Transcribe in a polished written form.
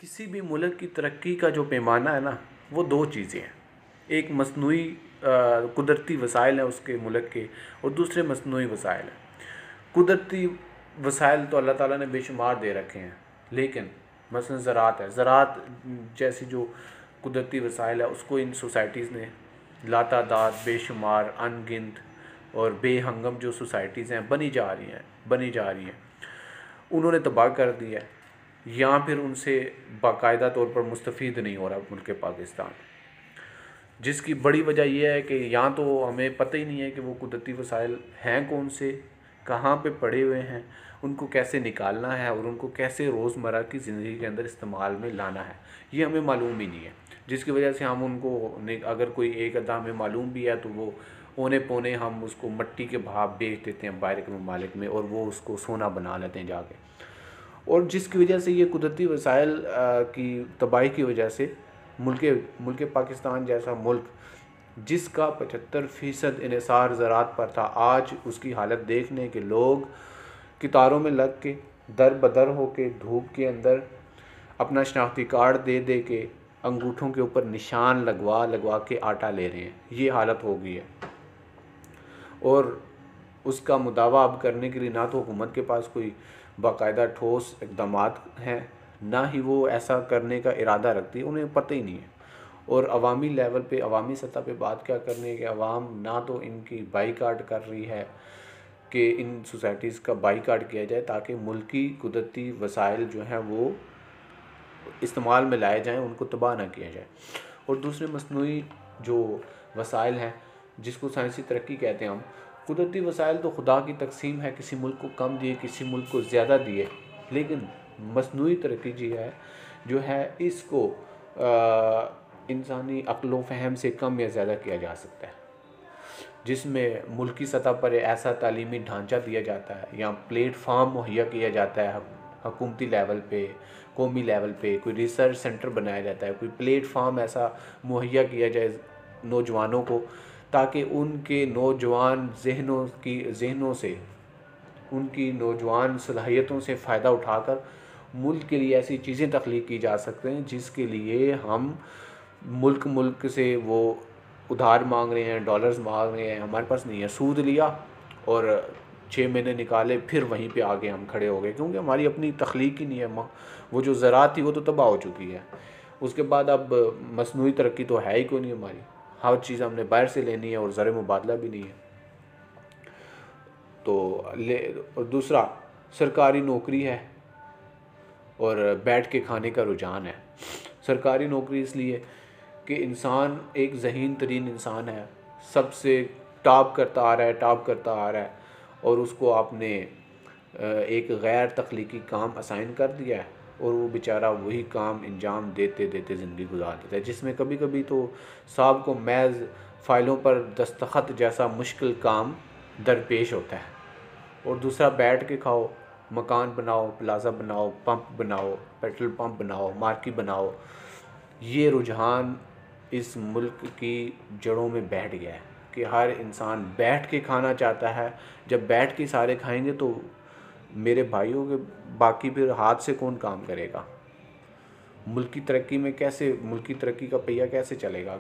किसी भी मुल्क की तरक्की का जो पैमाना है ना, वो दो चीज़ें हैं। एक मसनूई कुदरती वसाइल हैं उसके मुल्क के, और दूसरे मसनूई वसाइल हैं। कुदरती वसाइल तो अल्लाह ताला ने बेशुमार दे रखे हैं, लेकिन मसलन ज़राअत है, ज़राअत जैसी जो कुदरती वसाइल है उसको इन सोसाइटीज़ ने लातादाद बेशुमार अनगिनत और बेहंगम जो सोसाइटीज़ हैं बनी जा रही हैं उन्होंने तबाह कर दिया है, या फिर उनसे बाकायदा तौर पर मुस्तफ़ीद नहीं हो रहा मुल्क पाकिस्तान। जिसकी बड़ी वजह यह है कि यहाँ तो हमें पता ही नहीं है कि वो कुदरती वसाइल हैं कौन से, कहाँ पे पड़े हुए हैं, उनको कैसे निकालना है और उनको कैसे रोज़मर्रा की ज़िंदगी के अंदर इस्तेमाल में लाना है, ये हमें मालूम ही नहीं है। जिसकी वजह से हम उनको अगर कोई एक अद्दा हमें मालूम भी है तो वो औने पौने हम उसको मट्टी के भाव बेच देते हैं बाहर के ममालिक में, और वो उसको सोना बना लेते हैं जाके। और जिसकी वजह से ये कुदरती वसाइल की तबाही की वजह से मुल्क पाकिस्तान जैसा मुल्क जिसका 75% इन्हिसार ज़राअत पर था, आज उसकी हालत देखने के लोग कितारों में लग के दर बदर हो के धूप के अंदर अपना शनाख्ती कार्ड दे दे के अंगूठों के ऊपर निशान लगवा के आटा ले रहे हैं। ये हालत हो गई है, और उसका मुदावा अब करने के लिए ना तो हुकूमत के पास कोई बाकायदा ठोस इक़दामात हैं, ना ही वो ऐसा करने का इरादा रखती है, उन्हें पता ही नहीं है। और अवामी लेवल पे, अवामी सतह पे बात क्या करने कि अवाम ना तो इनकी बाईकाट कर रही है कि इन सोसाइटीज़ का बाईकाट किया जाए ताकि मुल्की कुदरती वसाइल जो हैं वो इस्तेमाल में लाए जाएं, उनको तबाह ना किया जाए। और दूसरे मसनूई जो वसाइल हैं जिसको साइंसी तरक्की कहते हैं हम, कुदरती वसाइल तो खुदा की तकसीम है, किसी मुल्क को कम दिए किसी मुल्क को ज़्यादा दिए, लेकिन मसनूई तरक्की जो है इसको इंसानी अक्ल व फ़हम से कम या ज़्यादा किया जा सकता है, जिसमें मुल्की सतह पर ऐसा तालीमी ढांचा दिया जाता है या प्लेटफार्म मुहैया किया जाता है, हुकूमती लेवल पे, कौमी लेवल पे कोई रिसर्च सेंटर बनाया जाता है, कोई प्लेटफार्म ऐसा मुहैया किया जाए नौजवानों को, ताकि उनके नौजवान जहनों से, उनकी नौजवान सलाहियतों से फ़ायदा उठाकर मुल्क के लिए ऐसी चीज़ें तख्लीक की जा सकते हैं जिसके लिए हम मुल्क से वो उधार मांग रहे हैं, डॉलर्स मांग रहे हैं, हमारे पास नहीं है। सूद लिया और 6 महीने निकाले, फिर वहीं पे आगे हम खड़े हो गए, क्योंकि हमारी अपनी तख्लीक ही नहीं है। वो जो ज़राअत थी वो तो तबाह हो चुकी है। उसके बाद अब मसनूई तरक्की तो है ही कोई नहीं हमारी, हर चीज़ हमने बाहर से लेनी है और ज़र मुबादला भी नहीं है। तो दूसरा सरकारी नौकरी है और बैठ के खाने का रुझान है। सरकारी नौकरी इसलिए कि इंसान एक ज़हीन तरीन इंसान है, सबसे टॉप करता आ रहा है, और उसको आपने एक गैर तख्लीकी काम असाइन कर दिया है और वो बेचारा वही काम अंजाम देते ज़िंदगी गुजार देता है, जिसमें कभी कभी तो साहब को महज फ़ाइलों पर दस्तखत जैसा मुश्किल काम दरपेश होता है। और दूसरा बैठ के खाओ, मकान बनाओ, प्लाज़ा बनाओ, पंप बनाओ, पेट्रोल पंप बनाओ, मार्केट बनाओ, ये रुझान इस मुल्क की जड़ों में बैठ गया है कि हर इंसान बैठ के खाना चाहता है। जब बैठ के सारे खाएंगे तो मेरे भाइयों के बाकी फिर हाथ से कौन काम करेगा? मुल्क की तरक्की का पहिया कैसे चलेगा?